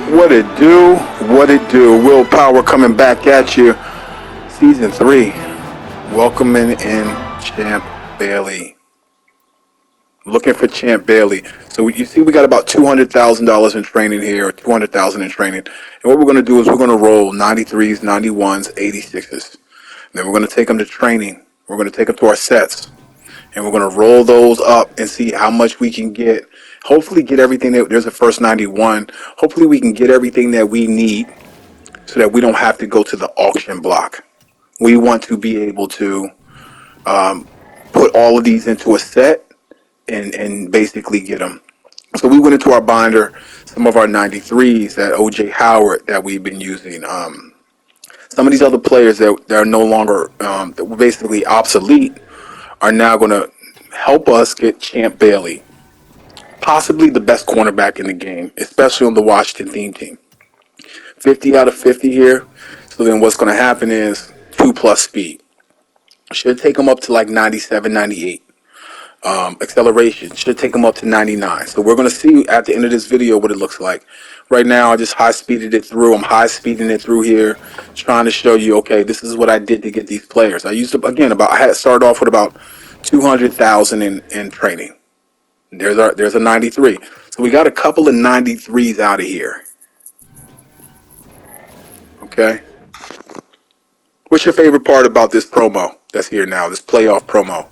What it do? What it do? Willpower coming back at you. Season 3. Welcoming in Champ Bailey. Looking for Champ Bailey. So you see we got about $200,000 in training here, or $200,000 in training. And what we're going to do is we're going to roll 93s, 91s, 86s. Then we're going to take them to training. We're going to take them to our sets. And we're going to roll those up and see how much we can get. Hopefully get everything that there's a first 91. Hopefully we can get everything that we need so that we don't have to go to the auction block. We want to be able to put all of these into a set and basically get them. So we went into our binder, some of our 93s, that OJ Howard that we've been using. Some of these other players that are no longer, that were basically obsolete, are now going to help us get Champ Bailey, possibly the best cornerback in the game, especially on the Washington theme team. 50 out of 50 here. So then what's going to happen is 2+ speed. Should take them up to like 97, 98. Acceleration should take them up to 99. So we're going to see at the end of this video what it looks like. Right now, I just high-speeded it through. I'm high-speeding it through here, trying to show you, okay, this is what I did to get these players. I used to, again, I had started off with about 200,000 in training. There's a 93. So we got a couple of 93s out of here. Okay. What's your favorite part about this promo that's here now, this playoff promo?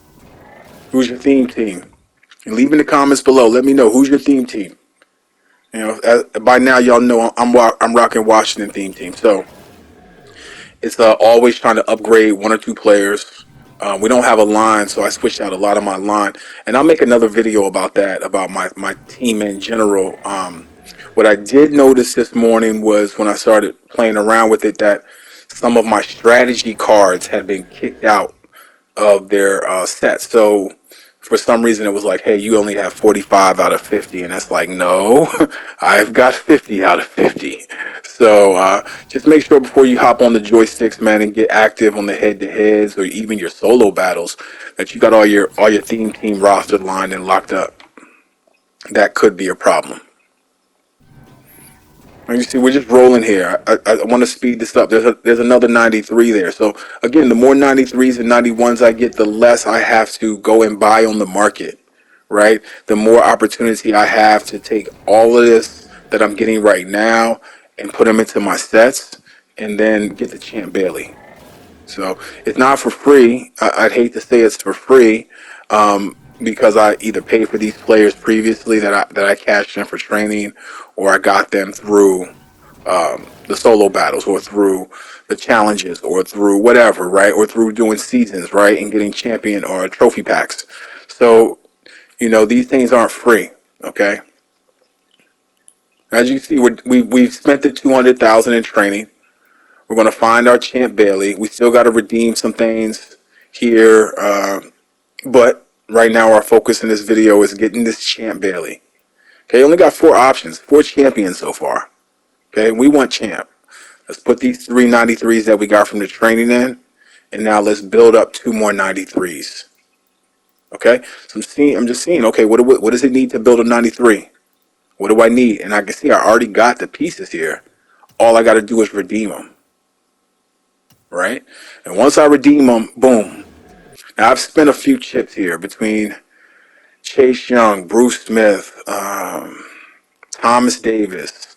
Who's your theme team? And leave in the comments below. Let me know who's your theme team. You know, by now y'all know I'm rocking Washington theme team. So it's always trying to upgrade one or two players. We don't have a line, so I switched out a lot of my line, and I'll make another video about that, about my team in general. What I did notice this morning was when I started playing around with it that some of my strategy cards had been kicked out of their sets. So for some reason it was like, hey, you only have 45 out of 50, and that's like, no, I've got 50 out of 50. So just make sure before you hop on the joysticks, man, and get active on the head-to-heads or even your solo battles, that you got all your theme team roster lined and locked up. That could be a problem. You see, we're just rolling here. I want to speed this up. There's another 93 there. So again, the more 93s and 91s I get, the less I have to go and buy on the market, right? The more opportunity I have to take all of this that I'm getting right now and put them into my sets and then get the Champ Bailey. So it's not for free. I'd hate to say it's for free, because I either paid for these players previously that I cashed in for training, or I got them through the solo battles, or through the challenges, or through whatever, right? Or through doing seasons, right? And getting champion or trophy packs. So, you know, these things aren't free, okay? As you see, we've spent the 200,000 in training. We're going to find our Champ Bailey. We still got to redeem some things here, but right now our focus in this video is getting this Champ Bailey. Okay, only got 4 options, 4 champions so far. Okay, we want Champ. Let's put these 3 93s that we got from the training in, and now let's build up 2 more 93s. Okay, so I'm just seeing, okay, what does it need to build a 93? What do I need? And I can see I already got the pieces here. All I got to do is redeem them. Right? And once I redeem them, boom. Now I've spent a few chips here between Chase Young, Bruce Smith, Thomas Davis,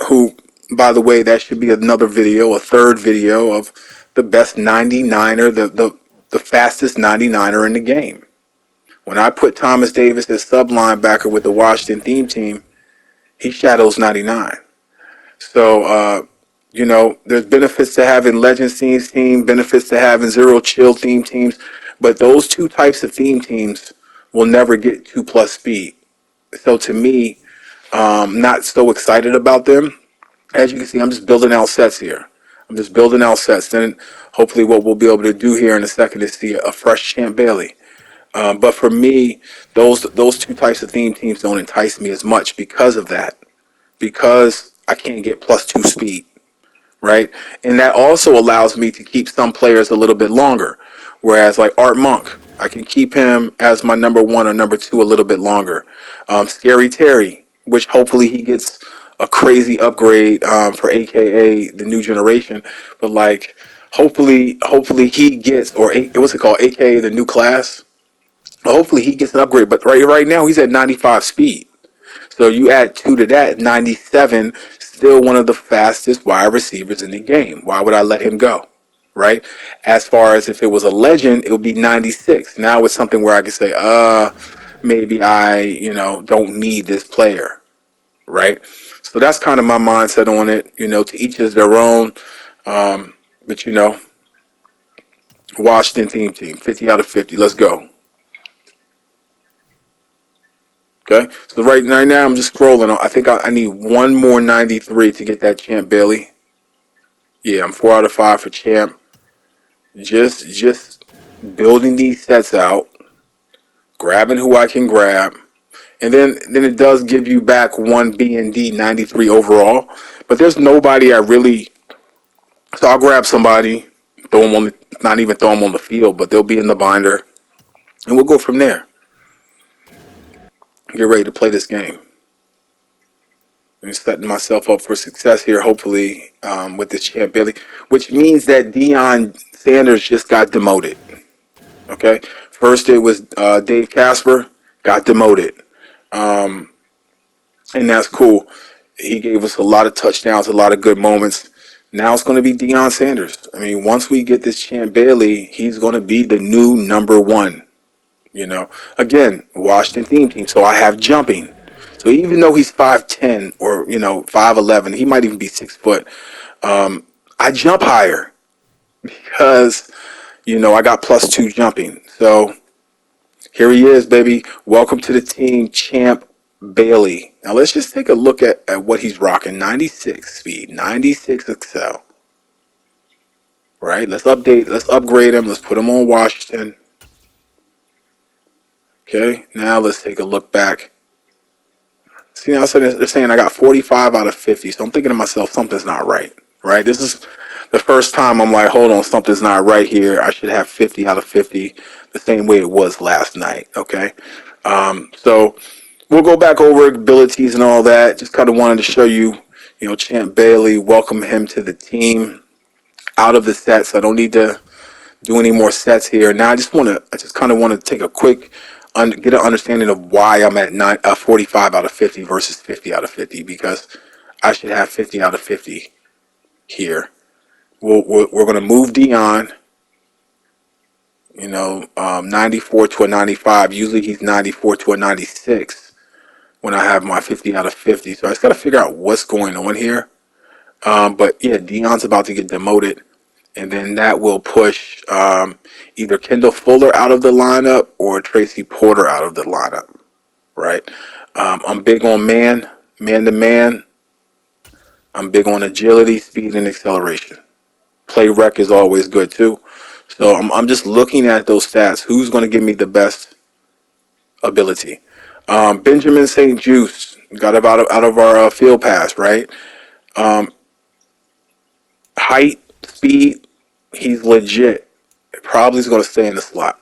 who, by the way, that should be another video, a third video of the best 99er, the fastest 99er in the game. When I put Thomas Davis as sub linebacker with the Washington theme team, he shadows 99. So, you know, there's benefits to having Legends team, benefits to having Zero Chill theme teams, but those 2 types of theme teams will never get 2+ speed. So to me, not so excited about them. As you can see, I'm just building out sets here. I'm just building out sets. Then hopefully what we'll be able to do here in a second is see a fresh Champ Bailey. But for me, those 2 types of theme teams don't entice me as much because of that. Because I can't get +2 speed. Right? And that also allows me to keep some players a little bit longer. Whereas like Art Monk, I can keep him as my number 1 or number 2 a little bit longer. Scary Terry, which hopefully he gets a crazy upgrade for AKA the new generation, but like hopefully he gets or what's it called AKA the new class. Hopefully he gets an upgrade, but right now he's at 95 speed. So you add two to that, 97, still one of the fastest wide receivers in the game. Why would I let him go? Right? As far as if it was a legend, it would be 96. Now it's something where I could say, maybe I don't need this player. Right? So that's kind of my mindset on it. To each is their own. But Washington team, 50 out of 50. Let's go. Okay, so right now I'm just scrolling. I think I need one more 93 to get that Champ Bailey. Yeah, I'm 4 out of 5 for Champ. Just building these sets out, grabbing who I can grab, and then it does give you back one B and D 93 overall. But there's nobody I really. So I'll grab somebody, throw them on not even throw them on the field, but they'll be in the binder, and we'll go from there. Get ready to play this game. I'm setting myself up for success here, hopefully, with this Champ Bailey, which means that Deion Sanders just got demoted. Okay, first it was Dave Casper got demoted, and that's cool. He gave us a lot of touchdowns, a lot of good moments. Now it's going to be Deion Sanders. I mean, once we get this Champ Bailey, he's going to be the new number one. Again, Washington team. So I have jumping. So even though he's 5'10" or 5'11", he might even be 6 foot. I jump higher because I got +2 jumping. So here he is, baby. Welcome to the team, Champ Bailey. Now let's just take a look at what he's rocking. 96 speed, 96 excel. Right? Let's upgrade him. Let's put him on Washington. Okay, now let's take a look back. See, now they're saying I got 45 out of 50, so I'm thinking to myself, something's not right, right? This is the first time I'm like, hold on, something's not right here. I should have 50 out of 50, the same way it was last night, okay? So we'll go back over abilities and all that. Just kind of wanted to show you, Champ Bailey, welcome him to the team out of the sets. I don't need to do any more sets here. Now I just kind of want to take a quick get an understanding of why I'm at 45 out of 50 versus 50 out of 50, because I should have 50 out of 50 here. We're going to move Dion, 94 to a 95. Usually he's 94 to a 96 when I have my 50 out of 50. So I just got to figure out what's going on here. But yeah, Dion's about to get demoted. And then that will push either Kendall Fuller out of the lineup or Tracy Porter out of the lineup, right? I'm big on man-to-man. I'm big on agility, speed, and acceleration. Play rec is always good too. So I'm just looking at those stats. Who's going to give me the best ability? Benjamin St. Juice got out of our field pass, right? Height, speed, he's legit. Probably is going to stay in the slot.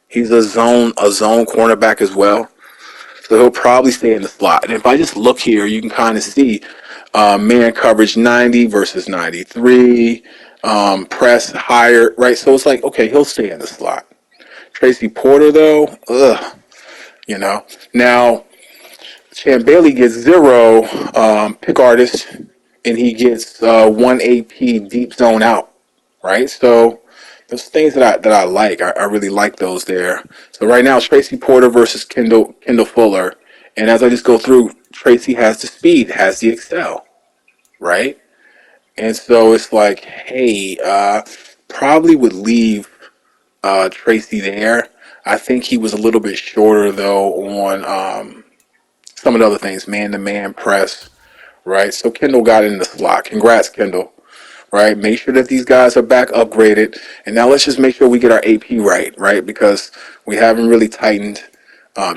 He's a zone cornerback as well, so he'll probably stay in the slot. And if I just look here, you can kind of see man coverage 90 versus 93, press higher, right? So it's like, okay, he'll stay in the slot. Tracy Porter though, Now Champ Bailey gets 0 pick artist, and he gets 1 AP deep zone out, right? So those things that I like, I really like those there. So right now, Tracy Porter versus Kendall Fuller, and as I just go through, Tracy has the speed, has the excel, right? And so it's like, hey, probably would leave Tracy there. I think he was a little bit shorter though on some of the other things, man-to-man press, right? So Kendall got in the slot. Congrats, Kendall. Right? Make sure that these guys are back upgraded. And now let's just make sure we get our AP right? Because we haven't really tightened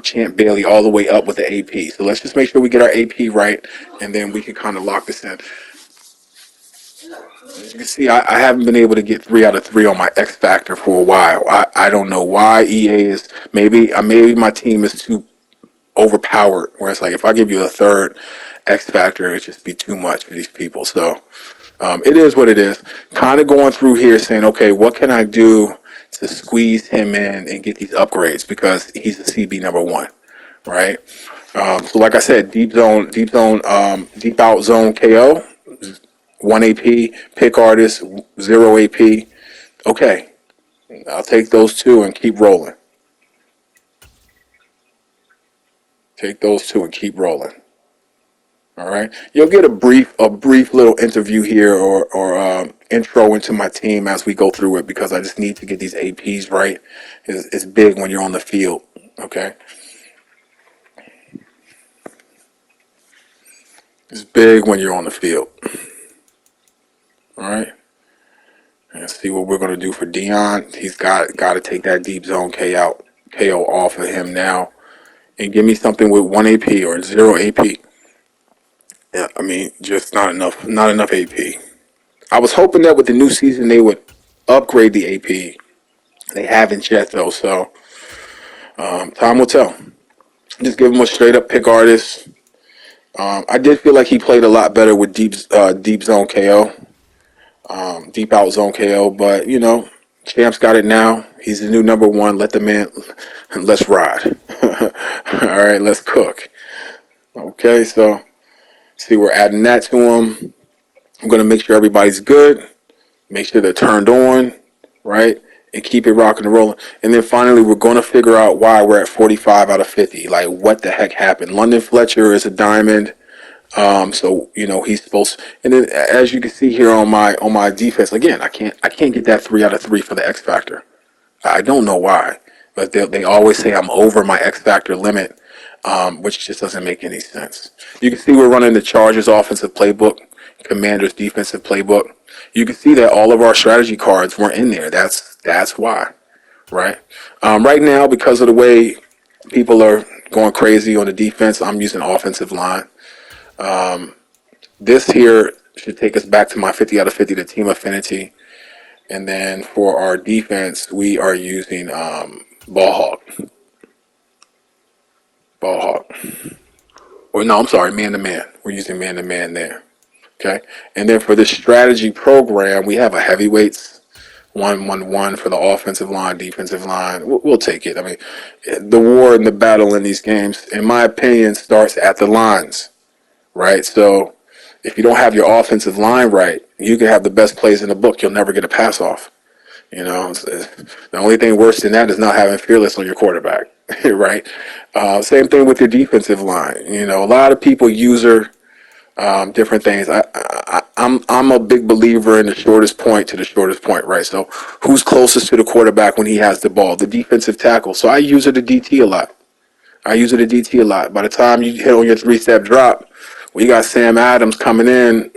Champ Bailey all the way up with the AP. So let's just make sure we get our AP right, and then we can kind of lock this in. As you can see, I haven't been able to get 3 out of 3 on my X Factor for a while. I don't know why EA is, maybe my team is too overpowered. Where it's like if I give you a third X factor, it'd just be too much for these people. So it is what it is. Kind of going through here saying, okay, what can I do to squeeze him in and get these upgrades because he's a CB number one, right? So like I said, deep out zone KO, 1 AP, pick artist, 0 AP. Okay, I'll take those two and keep rolling. Take those two and keep rolling. All right, you'll get a brief little interview here or intro into my team as we go through it because I just need to get these APs right. It's big when you're on the field. Okay, it's big when you're on the field. All right, and see what we're gonna do for Dion. He's got to take that deep zone KO off of him now, and give me something with 1 AP or 0 AP. Yeah, I mean, just not enough AP. I was hoping that with the new season they would upgrade the AP. They haven't yet though, so time will tell. Just give him a straight up pick artist. I did feel like he played a lot better with deep zone KO, deep out zone KO. But you know, Champ's got it now. He's the new number one. Let the man. Let's ride. All right, let's cook. Okay, so see, we're adding that to him. I'm gonna make sure everybody's good. Make sure they're turned on, right? And keep it rocking and rolling. And then finally, we're going to figure out why we're at 45 out of 50. Like, what the heck happened? London Fletcher is a diamond. So you know he's supposed. And then, as you can see here on my defense, again, I can't get that 3 out of 3 for the X factor. I don't know why, but they always say I'm over my X factor limit, which just doesn't make any sense. You can see we're running the Chargers offensive playbook, Commanders defensive playbook. You can see that all of our strategy cards weren't in there. That's why, right? Right now, because of the way people are going crazy on the defense, I'm using offensive line. This here should take us back to my 50 out of 50 to team affinity. And then for our defense, we are using ball hawk. Ball hawk. Or no, I'm sorry, man to man. We're using man to man there. Okay. And then for the strategy program, we have a heavyweights 1-1-1 for the offensive line, defensive line. We'll take it. I mean, the war and the battle in these games, in my opinion, starts at the lines, right? So if you don't have your offensive line right, you can have the best plays in the book. You'll never get a pass off. You know, the only thing worse than that is not having fearless on your quarterback, right? Same thing with your defensive line. You know, a lot of people user different things. I'm a big believer in the shortest point to the shortest point, right? So who's closest to the quarterback when he has the ball? The defensive tackle. So I use it to DT a lot. By the time you hit on your 3-step drop, we got Sam Adams coming in,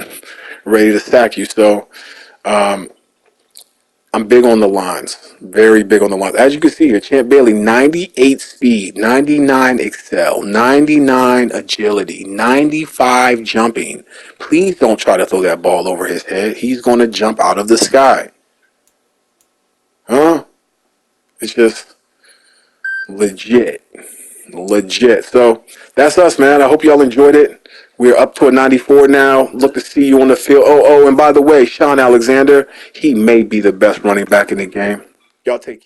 ready to sack you. So I'm big on the lines, very big on the lines. As you can see here, Champ Bailey, 98 speed, 99 excel, 99 agility, 95 jumping. Please don't try to throw that ball over his head. He's going to jump out of the sky. Huh? It's just legit. Legit. So that's us, man. I hope y'all enjoyed it. We're up to a 94 now. Look to see you on the field. Oh, and by the way, Sean Alexander, he may be the best running back in the game. Y'all take care.